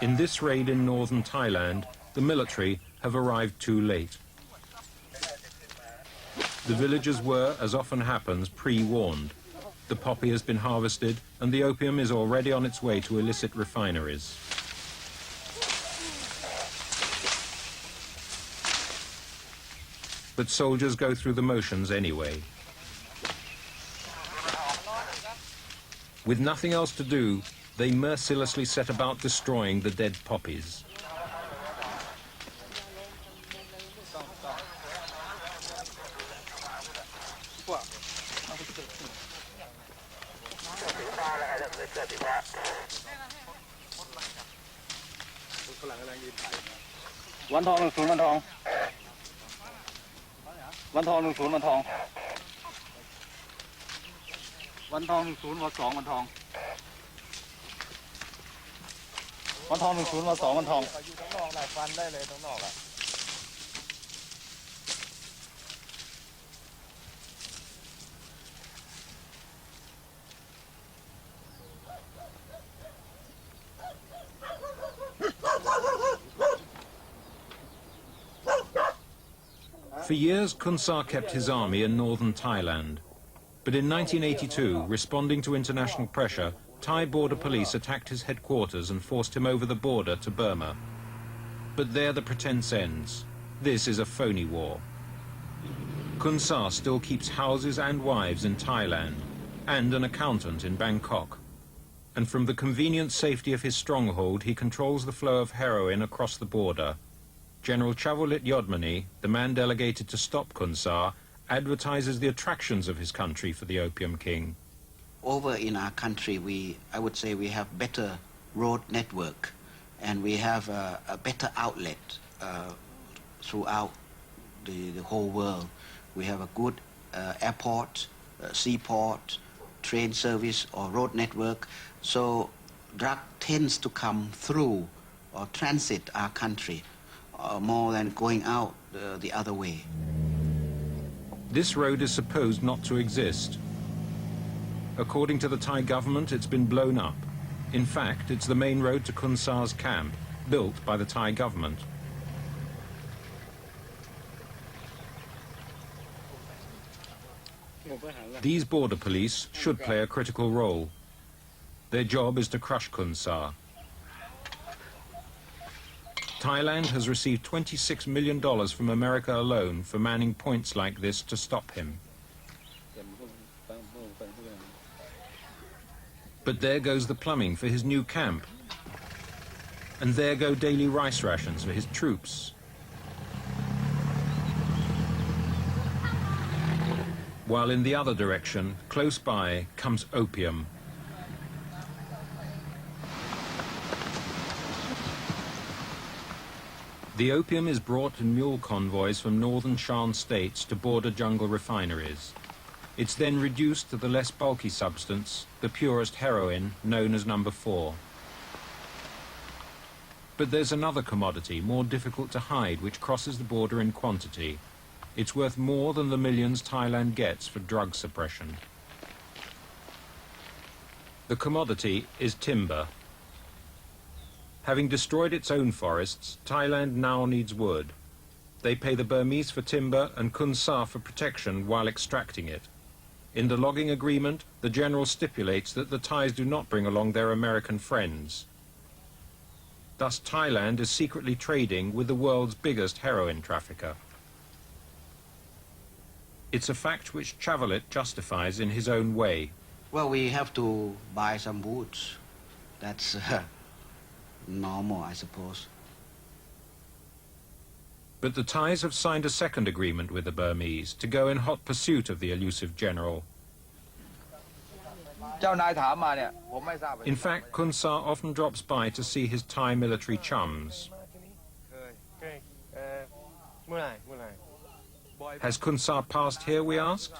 In this raid in northern Thailand, the military have arrived too late. The villagers were, as often happens, pre-warned. The poppy has been harvested and the opium is already on its way to illicit refineries. But soldiers go through the motions anyway. With nothing else to do, they mercilessly set about destroying the dead poppies. One tong, one tong. One tong, one tong. One tong, one tong, one tong. One tong, one tong, one tong. For years, Khun Sa kept his army in northern Thailand. But in 1982, responding to international pressure, Thai border police attacked his headquarters and forced him over the border to Burma. But there the pretense ends. This is a phony war. Khun Sa still keeps houses and wives in Thailand, and an accountant in Bangkok. And from the convenient safety of his stronghold, he controls the flow of heroin across the border. General Chavulit Yodmani, the man delegated to stop Khun Sa, advertises the attractions of his country for the Opium King. Over in our country, I would say we have better road network, and we have a better outlet throughout the whole world. We have a good airport, seaport, train service or road network, so drug tends to come through or transit our country more than going out the other way. This road is supposed not to exist. According to the Thai government, it's been blown up. In fact, it's the main road to Khun Sa's camp, built by the Thai government. These border police should play a critical role. Their job is to crush Khun Sa. Thailand has received $26 million from America alone for manning points like this to stop him. But there goes the plumbing for his new camp. And there go daily rice rations for his troops. While in the other direction, close by, comes opium. The opium is brought in mule convoys from northern Shan states to border jungle refineries. It's then reduced to the less bulky substance, the purest heroin, known as number 4. But there's another commodity, more difficult to hide, which crosses the border in quantity. It's worth more than the millions Thailand gets for drug suppression. The commodity is timber. Having destroyed its own forests, Thailand now needs wood. They pay the Burmese for timber and Khun Sa for protection while extracting it. In the logging agreement, the general stipulates that the Thais do not bring along their American friends. Thus, Thailand is secretly trading with the world's biggest heroin trafficker. It's a fact which Chavulit justifies in his own way. Well, we have to buy some woods. That's normal, I suppose. But the Thais have signed a second agreement with the Burmese to go in hot pursuit of the elusive general. In fact, Khun Sa often drops by to see his Thai military chums. Has Khun Sa passed here, we asked?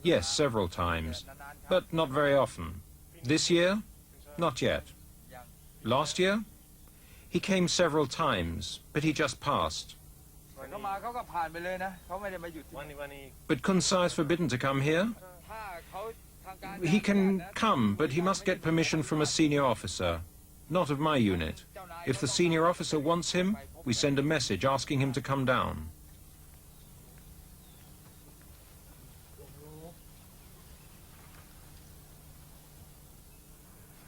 Yes, several times, but not very often. This year? Not yet. Last year? He came several times, but he just passed. But Khun Sa is forbidden to come here? He can come, but he must get permission from a senior officer, not of my unit. If the senior officer wants him, we send a message asking him to come down.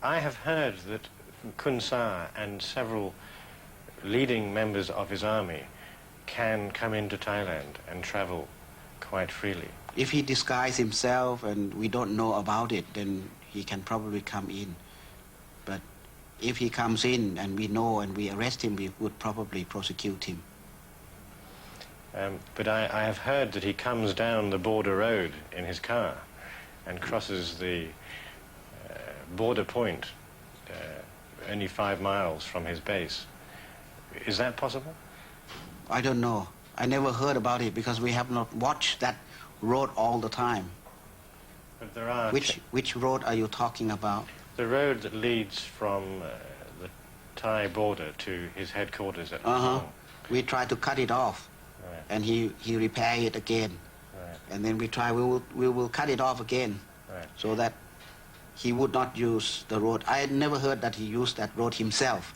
I have heard that Khun Sa and several leading members of his army can come into Thailand and travel quite freely. If he disguises himself and we don't know about it, then he can probably come in. But if he comes in and we know and we arrest him, we would probably prosecute him. But I have heard that he comes down the border road in his car and crosses the border point only 5 miles from his base. Is that possible? I don't know. I never heard about it because we have not watched that road all the time. But there are Which road are you talking about? the road that leads from the Thai border to his headquarters at Hong Kong. We try to cut it off, Right. and he repair it again, Right. and then we will cut it off again, Right. so that he would not use the road. I had never heard that he used that road himself.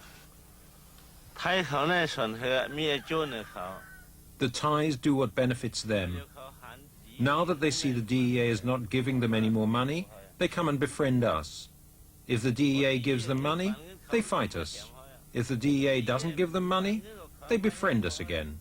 The Thais do what benefits them. Now that they see the DEA is not giving them any more money, they come and befriend us. If the DEA gives them money, they fight us. If the DEA doesn't give them money, they befriend us again.